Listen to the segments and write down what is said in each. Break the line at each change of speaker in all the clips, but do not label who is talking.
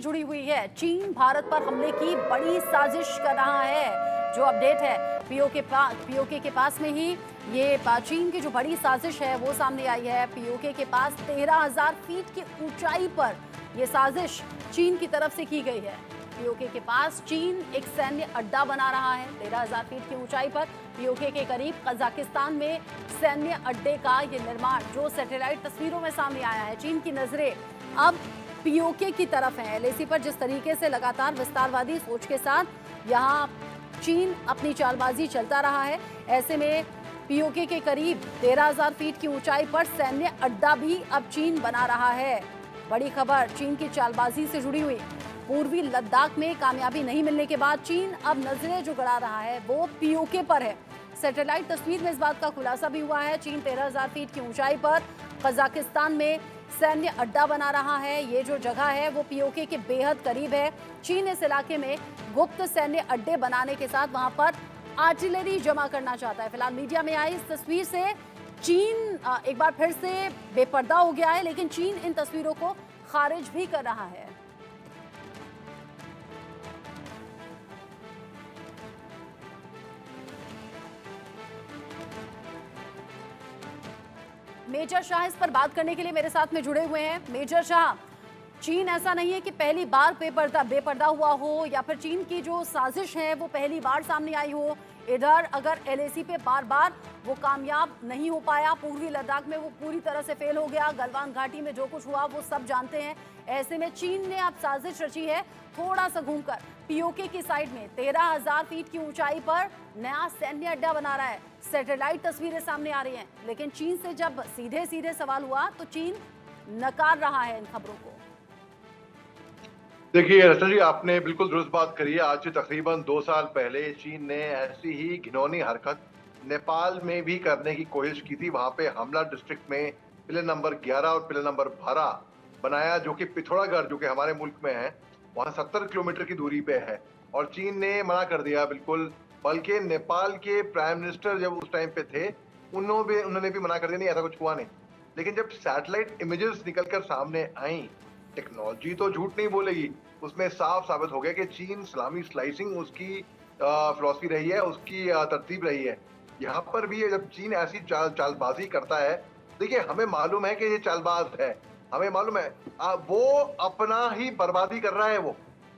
जुड़ी हुई है। चीन भारत पर हमले की बड़ी साजिश कर रहा है। जो अपडेट है पीओके के पास में ही ये चीन की जो बड़ी साजिश है वो सामने आई है। पीओके के पास 13,000 फीट की ऊंचाई पर यह साजिश चीन की तरफ से की गई है। पीओके के पास चीन एक सैन्य अड्डा बना रहा है। 13,000 फीट की ऊंचाई पर पीओके के करीब कजाकिस्तान में सैन्य अड्डे का ये निर्माण जो सैटेलाइट तस्वीरों में सामने आया है। चीन की नजरें अब पीओके की तरफ है। एलएसी पर जिस तरीके से लगातार विस्तारवादी सोच के साथ यहाँ चीन अपनी चालबाजी चलता रहा है, ऐसे में पीओके के करीब 13,000 फीट की ऊंचाई पर सैन्य अड्डा भी अब चीन बना रहा है। बड़ी खबर चीन की चालबाजी से जुड़ी हुई। पूर्वी लद्दाख में कामयाबी नहीं मिलने के बाद चीन अब नजरें जो गड़ा रहा है वो पीओके पर है। सैटेलाइट तस्वीर में इस बात का खुलासा भी हुआ है। चीन 13,000 फीट की ऊंचाई पर कजाकिस्तान में सैन्य अड्डा बना रहा है। ये जो जगह है वो पीओके के बेहद करीब है। चीन इस इलाके में गुप्त सैन्य अड्डे बनाने के साथ वहां पर आर्टिलरी जमा करना चाहता है। फिलहाल मीडिया में आई इस तस्वीर से चीन एक बार फिर से बेपर्दा हो गया है, लेकिन चीन इन तस्वीरों को खारिज भी कर रहा है। मेजर शाह इस पर बात करने के लिए मेरे साथ में जुड़े हुए हैं। मेजर शाह, चीन ऐसा नहीं है कि पहली बार बेपर्दा हुआ हो या फिर चीन की जो साजिश है वो पहली बार सामने आई हो। इधर अगर एलएसी पे बार बार वो कामयाब नहीं हो पाया, पूर्वी लद्दाख में वो पूरी तरह से फेल हो गया, गलवान घाटी में जो कुछ हुआ वो सब जानते हैं। ऐसे में चीन ने अब साजिश रची है थोड़ा सा घूमकर पीओके की साइड में 13,000 फीट की ऊंचाई पर नया सैन्य अड्डा बना रहा है। सैटेलाइट तस्वीरें सामने आ रही हैं, लेकिन चीन से जब सीधे सीधे सवाल हुआ तो चीन नकार रहा है इन खबरों को।
देखिए रचना जी, आपने बिल्कुल दुरुस्त बात करी है। आज से तकरीबन 2 साल पहले चीन ने ऐसी ही घिनौनी हरकत नेपाल में भी करने की कोशिश की थी। वहां पे हमला डिस्ट्रिक्ट में पिलर नंबर 11 और पिलर नंबर 12 बनाया, जो कि पिथौरागढ़ जो कि हमारे मुल्क में है, वहां 70 किलोमीटर की दूरी पे है। और चीन ने मना कर दिया बिल्कुल, बल्कि नेपाल के प्राइम मिनिस्टर जब उस टाइम पे थे उन्होंने भी मना कर दिया, नहीं ऐसा कुछ हुआ नहीं। लेकिन जब सैटेलाइट इमेजेस निकलकर सामने आई, टेक्नोलॉजी तो झूठ नहीं बोलेगी, उसमें साफ साबित हो गया कि चीन सलामी स्लाइसिंग उसकी फिलॉसफी रही है, उसकी तरतीब रही है। यहाँ पर भी जब चीन ऐसी चालबाजी करता है, देखिए हमें मालूम है कि ये चालबाज है, हमें मालूम है वो अपना ही बर्बादी कर रहा है। वो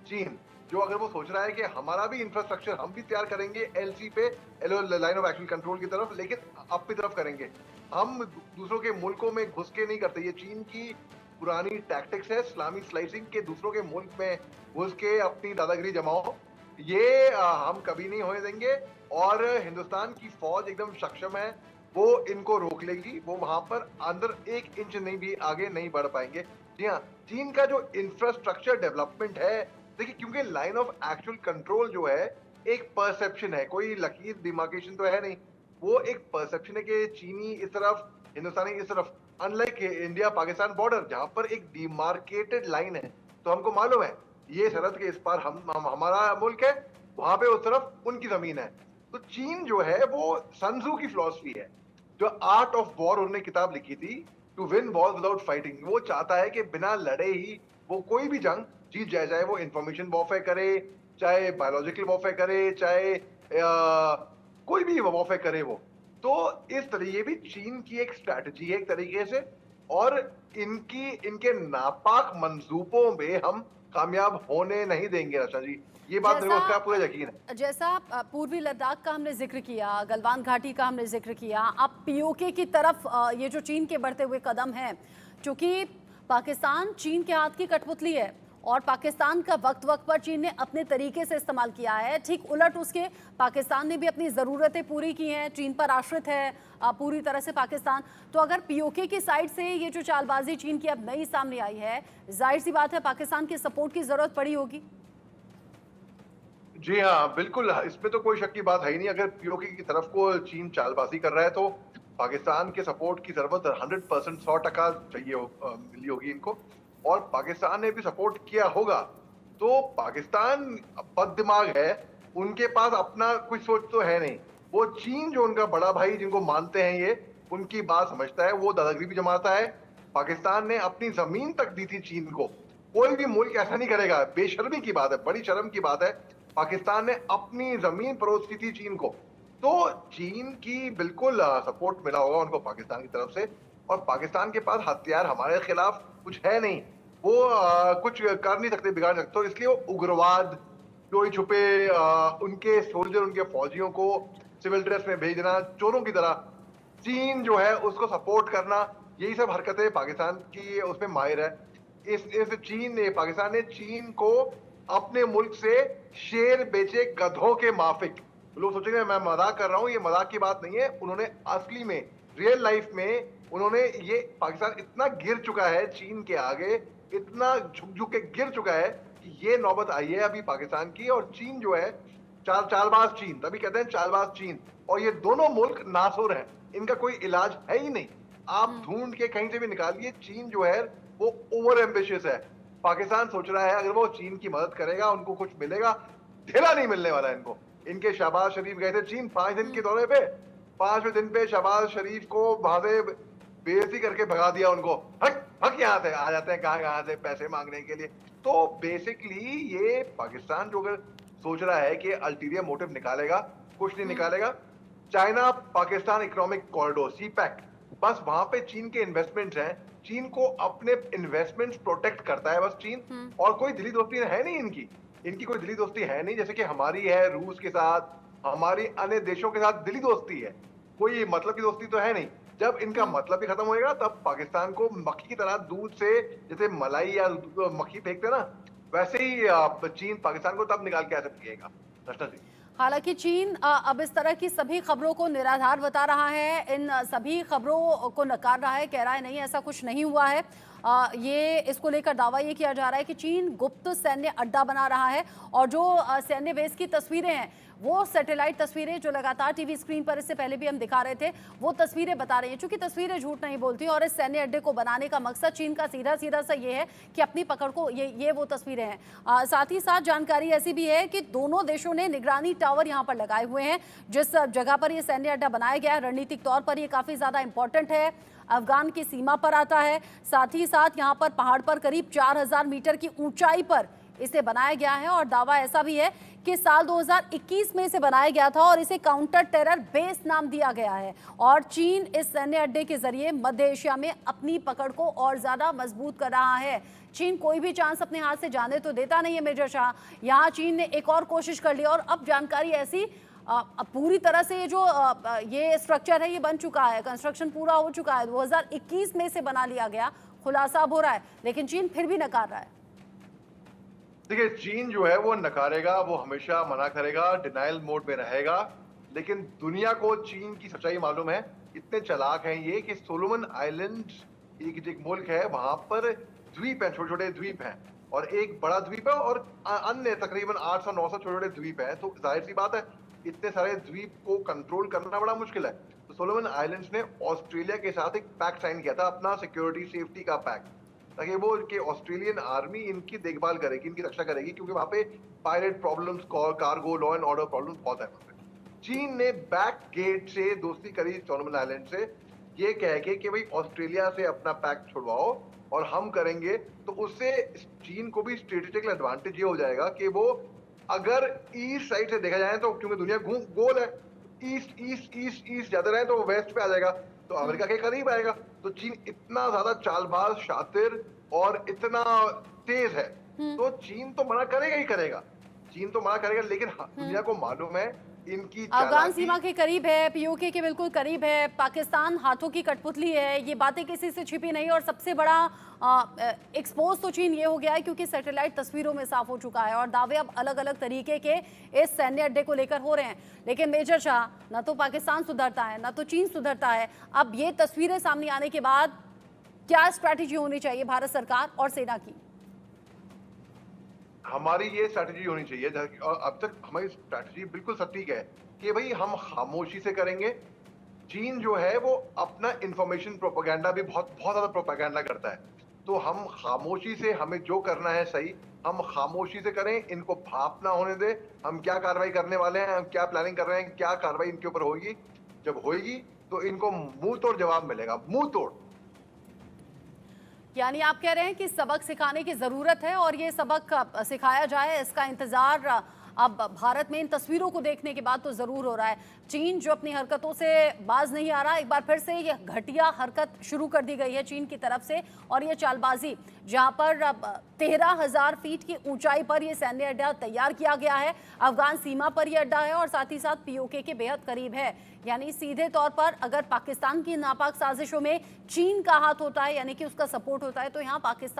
चीन जो अगर वो सोच रहा है कि हमारा भी इंफ्रास्ट्रक्चर हम भी तैयार करेंगे एलसी पे, लाइन ऑफ एक्शन कंट्रोल की तरफ, लेकिन अपनी तरफ करेंगे, हम दूसरों के मुल्कों में घुस के नहीं करते। ये चीन की पुरानी टैक्टिक्स है, इस्लामी स्लाइसिंग के, दूसरों के मुल्क में घुस के अपनी दादागिरी जमाओ। ये हम कभी नहीं होने देंगे। और हिंदुस्तान की फौज एकदम सक्षम है, वो इनको रोक लेगी। वो वहां पर अंदर 1 इंच नहीं भी आगे नहीं बढ़ पाएंगे। जी हाँ, चीन का जो इंफ्रास्ट्रक्चर डेवलपमेंट है, देखिए क्योंकि लाइन ऑफ एक्चुअल कंट्रोल जो है एक परसेप्शन है, कोई लकीर डिमार्केशन तो है नहीं, वो एक परसेप्शन है कि चीनी इस तरफ, हिंदुस्तानी इस तरफ। अनलाइक इंडिया पाकिस्तान बॉर्डर जहां पर एक डिमार्केटेड लाइन है, तो हमको मालूम है ये सरहद के इस पार हमारा मुल्क है, वहां पे उस तरफ उनकी जमीन है। तो चीन जो है वो सनजू की फिलॉसफी है, जो आर्ट ऑफ वॉर उन्होंने किताब लिखी थी, to win war without fighting. वो चाहता है कि बिना लड़े ही वो कोई भी जंग जीत जाए, चाहे वो इंफॉर्मेशन वॉरफेयर करे, चाहे बायोलॉजिकल वॉरफेयर करे, चाहे कोई भी वॉरफेयर करे वो। तो इस तरह ये भी चीन की एक स्ट्रैटेजी है एक तरीके से, और इनके नापाक मंसूबों में हम कामयाब होने नहीं देंगे। रचा जी, ये बात मेरे को इसका पूरा यकीन है।
जैसा पूर्वी लद्दाख का हमने जिक्र किया, गलवान घाटी का हमने जिक्र किया, अब पीओके की तरफ ये जो चीन के बढ़ते हुए कदम हैं, क्योंकि पाकिस्तान चीन के हाथ की कठपुतली है और पाकिस्तान का वक्त वक्त पर चीन ने अपने तरीके से इस्तेमाल किया है। ठीक उलट उसके पाकिस्तान ने भी अपनी ज़रूरतें पूरी की हैं। चीन पर आश्रित है पूरी तरह से पाकिस्तान। तो अगर पीओके की साइड से ये जो चालबाजी चीन की अब नई सामने आई है, जाहिर सी बात है पाकिस्तान की सपोर्ट की ज़रूरत पड़ी होगी।
जी हाँ, बिल्कुल, इसमें तो कोई शक की बात है ही नहीं। अगर पीओके की तरफ को चीन चालबाजी कर रहा है तो पाकिस्तान के सपोर्ट की जरूरत 100%, 100% चाहिए मिली होगी इनको, और पाकिस्तान ने भी सपोर्ट किया होगा। तो पाकिस्तान बददिमाग है, उनके पास अपना कुछ सोच तो है नहीं। वो चीन जो उनका बड़ा भाई जिनको मानते हैं ये, उनकी बात समझता है, वो दादागिरी भी जमाता है। पाकिस्तान ने अपनी जमीन तक दी थी चीन को, कोई भी मुल्क ऐसा नहीं करेगा। बेशर्मी की बात है, बड़ी शर्म की बात है। पाकिस्तान ने अपनी जमीन परोस दी थी चीन को, तो चीन की बिल्कुल सपोर्ट मिला होगा उनको पाकिस्तान की तरफ से। और पाकिस्तान के पास हथियार हमारे खिलाफ कुछ है नहीं, वो कुछ कर नहीं सकते, बिगाड़ नहीं सकते। तो इसलिए वो उग्रवाद, चोरी छुपे उनके सोल्जर, उनके फौजियों को सिविल ड्रेस में भेजना चोरों की तरह, चीन जो है उसको सपोर्ट करना, यही सब हरकतें पाकिस्तान की उसमें माहिर है। इस चीन ने, पाकिस्तान ने चीन को अपने मुल्क से शेर बेचे गधों के माफिक। लोग सोचेंगे मैं मजाक कर रहा हूं, ये मजाक की बात नहीं है। उन्होंने असली में, रियल लाइफ में उन्होंने, ये पाकिस्तान इतना गिर चुका है चीन के आगे, इतना झुक झुक के गिर चुका है कि ये नौबत आई है अभी पाकिस्तान की। और चीन जो है चालबाज चीन, तभी कहते हैं चालबाज चीन। और ये दोनों मुल्क नासुर हैं, इनका कोई इलाज है ही नहीं। आप ढूंढ के कहीं से भी निकालिए, चीन जो है वो ओवर एम्बिशियस है। पाकिस्तान सोच रहा है अगर वो चीन की मदद करेगा उनको कुछ मिलेगा, ढेला नहीं मिलने वाला इनको। इनके शहबाज शरीफ गए थे चीन 5 दिन के दौरे पे, 5वें दिन पे शहबाज शरीफ को वहां से बेइज्जती करके भगा दिया उनको। हक हक यहाँ से आ जाते हैं, कहाँ से पैसे मांगने के लिए। तो बेसिकली ये पाकिस्तान जो अगर सोच रहा है कि अल्टीरियर मोटिव निकालेगा, कुछ नहीं निकालेगा। China Pakistan economic corridor, CPEC, बस वहां पे चीन के इन्वेस्टमेंट्स हैं। चीन को अपने इन्वेस्टमेंट्स प्रोटेक्ट करता है बस चीन, और कोई दिली दोस्ती है नहीं इनकी। इनकी कोई दिली दोस्ती है नहीं, जैसे कि हमारी है रूस के साथ, हमारी अन्य देशों के साथ दिली दोस्ती है। कोई मतलब की दोस्ती तो है नहीं। जब इनका मतलब ही खत्म होएगा तब पाकिस्तान को मक्खी की तरह, दूध से जैसे मलाई या मक्खी फेंकते ना, वैसे ही चीन पाकिस्तान को तब निकाल के ऐसे पिएगा। रचना जी।
हालांकि चीन अब इस तरह की सभी खबरों को निराधार बता रहा है, इन सभी खबरों को नकार रहा है, कह रहा है नहीं ऐसा कुछ नहीं हुआ है। ये इसको लेकर दावा ये किया जा रहा है कि चीन गुप्त सैन्य अड्डा बना रहा है, और जो सैन्य बेस की तस्वीरें हैं वो सैटेलाइट तस्वीरें जो लगातार टीवी स्क्रीन पर इससे पहले भी हम दिखा रहे थे, वो तस्वीरें बता रही हैं। चूंकि तस्वीरें झूठ नहीं बोलती, और इस सैन्य अड्डे को बनाने का मकसद चीन का सीधा सीधा सा ये है कि अपनी पकड़ को, ये वो तस्वीरें हैं। साथ ही साथ जानकारी ऐसी भी है कि दोनों देशों ने निगरानी टावर यहाँ पर लगाए हुए हैं। जिस जगह पर यह सैन्य अड्डा बनाया गया है, रणनीतिक तौर पर ये काफी ज्यादा इंपॉर्टेंट है, अफगान की सीमा पर आता है। साथ ही साथ यहाँ पर पहाड़ पर करीब 4000 मीटर की ऊंचाई पर इसे बनाया गया है, और दावा ऐसा भी है कि साल 2021 में इसे बनाया गया था और इसे काउंटर टेरर बेस नाम दिया गया है। और चीन इस सैन्य अड्डे के जरिए मध्य एशिया में अपनी पकड़ को और ज्यादा मजबूत कर रहा है। चीन कोई भी चांस अपने हाथ से जाने तो देता नहीं है मेजर शाह। यहाँ चीन ने एक और कोशिश कर ली, और अब जानकारी ऐसी पूरी तरह से जो ये स्ट्रक्चर है ये बन चुका है, कंस्ट्रक्शन पूरा हो चुका है, 2021 में इसे बना लिया गया, खुलासा अब हो रहा है, लेकिन चीन फिर भी नकार रहा है।
देखिए, चीन जो है वो नकारेगा, वो हमेशा मना करेगा, डिनाइल मोड में रहेगा। लेकिन दुनिया को चीन की सच्चाई मालूम है, इतने चालाक हैं ये कि सोलोमन आइलैंड एक मुल्क है, वहां पर द्वीप हैं, छोटे छोटे द्वीप हैं, और एक बड़ा द्वीप है और अन्य तकरीबन 800-900 छोटे छोटे द्वीप हैं। तो जाहिर सी बात है इतने सारे द्वीप को कंट्रोल करना बड़ा मुश्किल है। तो सोलोमन आइलैंड्स ने ऑस्ट्रेलिया के साथ एक पैक्ट साइन किया था, अपना सिक्योरिटी सेफ्टी का पैक्ट, ताकि वो कि ऑस्ट्रेलियन आर्मी इनकी देखभाल करेगी, इनकी रक्षा करेगी, क्योंकि वहां पे pirate problems, cargo, law and order problems बहुत है वहां पे। चीन ने बैक गेट से दोस्ती करी सोलोमन आइलैंड से, ये कह के कि भाई ऑस्ट्रेलिया से अपना पैक्ट छुड़वाओ और हम करेंगे। तो उससे चीन को भी स्ट्रेटेजिक एडवांटेज ये हो जाएगा कि वो अगर ईस्ट साइड से देखा जाए तो, क्योंकि दुनिया गोल है, ईस्ट ईस्ट ईस्ट ईस्ट जाते रहे तो वो वेस्ट पे आ जाएगा, तो अमेरिका के करीब आएगा। तो चीन इतना ज्यादा चालबाज, शातिर और इतना तेज है, तो चीन तो मना करेगा ही करेगा, चीन तो मना करेगा। लेकिन दुनिया को मालूम है इनकी
अफगान सीमा के करीब है, पीओके के बिल्कुल करीब है, पाकिस्तान हाथों की कठपुतली है, ये बातें किसी से छिपी नहीं। और सबसे बड़ा एक्सपोज तो चीन ये हो गया है क्योंकि सैटेलाइट तस्वीरों में साफ हो चुका है, और दावे अब अलग अलग तरीके के इस सैन्य अड्डे को लेकर हो रहे हैं। लेकिन मेजर शाह, न तो पाकिस्तान सुधरता है न तो चीन सुधरता है। अब ये तस्वीरें सामने आने के बाद क्या स्ट्रैटेजी होनी चाहिए भारत सरकार और सेना की?
हमारी ये स्ट्रैटेजी होनी चाहिए, और अब तक हमारी स्ट्रैटेजी बिल्कुल सटीक है कि भाई हम खामोशी से करेंगे। चीन जो है वो अपना इंफॉर्मेशन प्रोपेगेंडा भी बहुत बहुत ज्यादा प्रोपेगेंडा करता है, तो हम खामोशी से, हमें जो करना है सही हम खामोशी से करें, इनको भाप ना होने दे। हम क्या कार्रवाई करने वाले हैं, हम क्या प्लानिंग कर रहे हैं, क्या कार्रवाई इनके ऊपर होगी, जब होगी तो इनको मुंह तोड़ जवाब मिलेगा, मुंह तोड़।
यानी आप कह रहे हैं कि सबक सिखाने की जरूरत है और ये सबक सिखाया जाए, इसका इंतजार अब भारत में इन तस्वीरों को देखने के बाद तो जरूर हो रहा है। चीन जो अपनी हरकतों से बाज नहीं आ रहा, एक बार फिर से ये घटिया हरकत शुरू कर दी गई है चीन की तरफ से, और ये चालबाजी जहां पर 13,000 फीट की ऊंचाई पर ये सैन्य अड्डा तैयार किया गया है। अफगान सीमा पर यह अड्डा है और साथ ही साथ पीओके के बेहद करीब है। यानी सीधे तौर पर अगर पाकिस्तान की नापाक साजिशों में चीन का हाथ होता है, यानी कि उसका सपोर्ट होता है, तो यहाँ पाकिस्तान